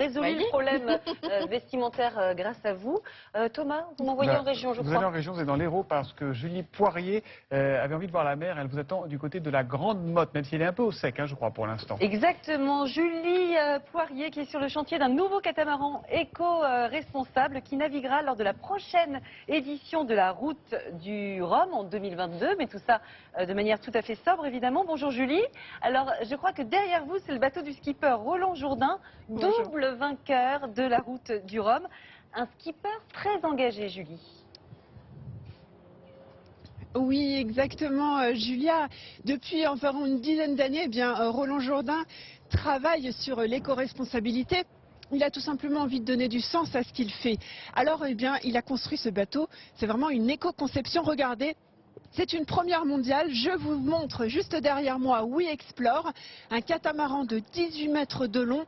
Résolu le problème vestimentaire grâce à vous. Thomas, vous m'envoyez en région, je crois. Vous allez en région, vous êtes dans l'Hérault parce que Julie Poirier avait envie de voir la mer. Elle vous attend du côté de la Grande Motte, même s'il est un peu au sec, je crois, pour l'instant. Exactement. Julie Poirier qui est sur le chantier d'un nouveau catamaran éco-responsable qui naviguera lors de la prochaine édition de la route du Rhum en 2022. Mais tout ça de manière tout à fait sobre, évidemment. Bonjour Julie. Alors, je crois que derrière vous, c'est le bateau du skipper Roland Jourdain, double vainqueur de la route du Rhum. Un skipper très engagé, Julie. Oui, exactement, Julia. Depuis environ une dizaine d'années, Roland Jourdain travaille sur l'éco-responsabilité. Il a tout simplement envie de donner du sens à ce qu'il fait. Alors, il a construit ce bateau. C'est vraiment une éco-conception. Regardez. C'est une première mondiale. Je vous montre juste derrière moi We Explore, un catamaran de 18 mètres de long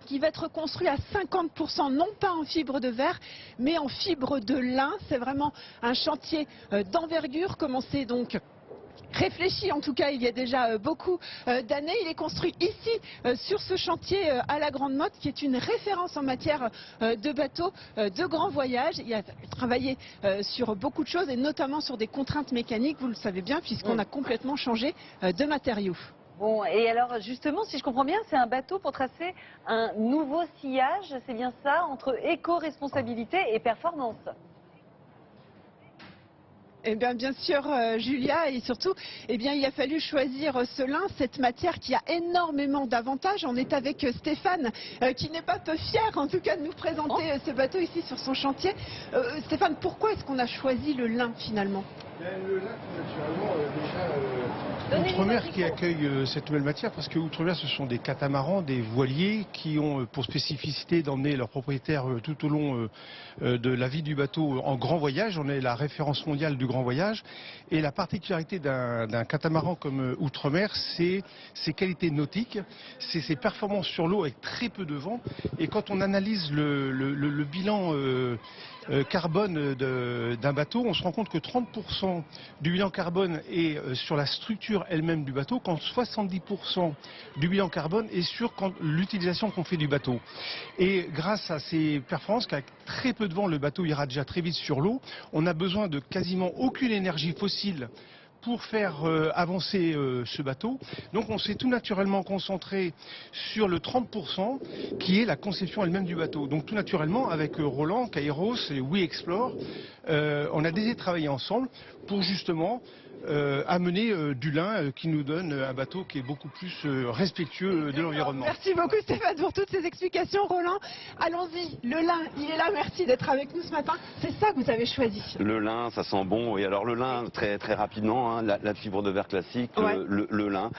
qui va être construit à 50%, non pas en fibre de verre, mais en fibre de lin. C'est vraiment un chantier d'envergure, commencé donc réfléchi en tout cas il y a déjà beaucoup d'années. Il est construit ici sur ce chantier à la Grande Motte qui est une référence en matière de bateaux de grand voyage. Il a travaillé sur beaucoup de choses et notamment sur des contraintes mécaniques, vous le savez bien, puisqu'on a complètement changé de matériaux. Bon, et alors justement, si je comprends bien, c'est un bateau pour tracer un nouveau sillage, c'est bien ça, entre éco-responsabilité et performance. Eh bien sûr, Julia, et surtout, il a fallu choisir ce lin, cette matière qui a énormément d'avantages. On est avec Stéphane, qui n'est pas peu fier, en tout cas, de nous présenter ce bateau ici sur son chantier. Stéphane, pourquoi est-ce qu'on a choisi le lin, finalement ? Le lac, naturellement, Outremer qui accueille cette nouvelle matière, parce que Outremer, ce sont des catamarans, des voiliers qui ont pour spécificité d'emmener leurs propriétaires tout au long de la vie du bateau en grand voyage. On est la référence mondiale du grand voyage. Et la particularité d'un catamaran comme Outremer, c'est ses qualités nautiques, c'est ses performances sur l'eau avec très peu de vent. Et quand on analyse le bilan carbone d'un bateau, on se rend compte que 30% du bilan carbone est sur la structure elle-même du bateau, quand 70% du bilan carbone est sur l'utilisation qu'on fait du bateau. Et grâce à ces performances, qu'avec très peu de vent, le bateau ira déjà très vite sur l'eau, on a besoin de quasiment aucune énergie fossile pour faire avancer ce bateau. Donc on s'est tout naturellement concentré sur le 30% qui est la conception elle-même du bateau. Donc tout naturellement avec Roland, Kairos et We Explore, on a décidé de travailler ensemble pour justement amener du lin qui nous donne un bateau qui est beaucoup plus respectueux de l'environnement. Merci beaucoup Stéphane pour toutes ces explications. Roland, allons-y, le lin, il est là, merci d'être avec nous ce matin. C'est ça que vous avez choisi. Le lin, ça sent bon. Et alors le lin, très rapidement, la fibre de verre classique, le lin.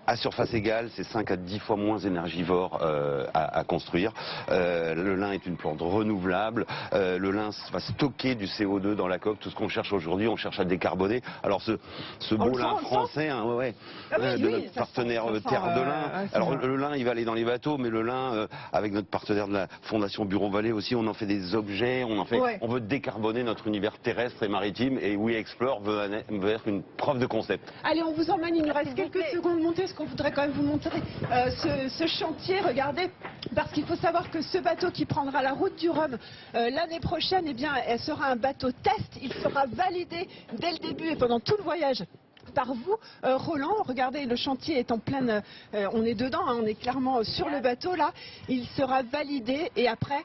À surface égale, c'est 5 à 10 fois moins énergivore à construire. Le lin est une plante renouvelable. Le lin va stocker du CO2 dans la coque. Tout ce qu'on cherche aujourd'hui, on cherche à décarboner. Alors ce beau lin français, de notre partenaire Terre de Lin. Alors le lin, il va aller dans les bateaux, mais le lin, avec notre partenaire de la Fondation Bureau Vallée aussi, on en fait des objets. On veut décarboner notre univers terrestre et maritime. Et We Explore veut être une preuve de concept. Allez, on vous emmène. Il nous reste quelques secondes. Montez. Qu'on voudrait quand même vous montrer ce chantier, regardez, parce qu'il faut savoir que ce bateau qui prendra la route du Rhum l'année prochaine, elle sera un bateau test, il sera validé dès le début et pendant tout le voyage par vous, Roland. Regardez, le chantier est en pleine, on est dedans, on est clairement sur le bateau là, il sera validé et après,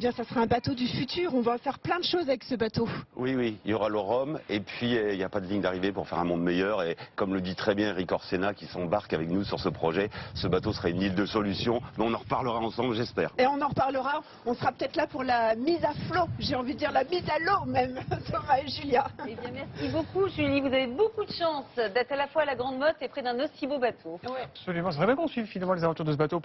ça sera un bateau du futur. On va faire plein de choses avec ce bateau. Oui, il y aura le Rhum et puis il n'y a pas de ligne d'arrivée pour faire un monde meilleur. Et comme le dit très bien Eric Orsena qui s'embarque avec nous sur ce projet, ce bateau sera une île de solutions. Mais on en reparlera ensemble, j'espère. Et on en reparlera. On sera peut-être là pour la mise à flot. J'ai envie de dire la mise à l'eau même, Thomas et Julia. Merci beaucoup Julie. Vous avez beaucoup de chance d'être à la fois à la Grande Motte et près d'un aussi beau bateau. Absolument. C'est vrai qu'on suit finalement les aventures de ce bateau.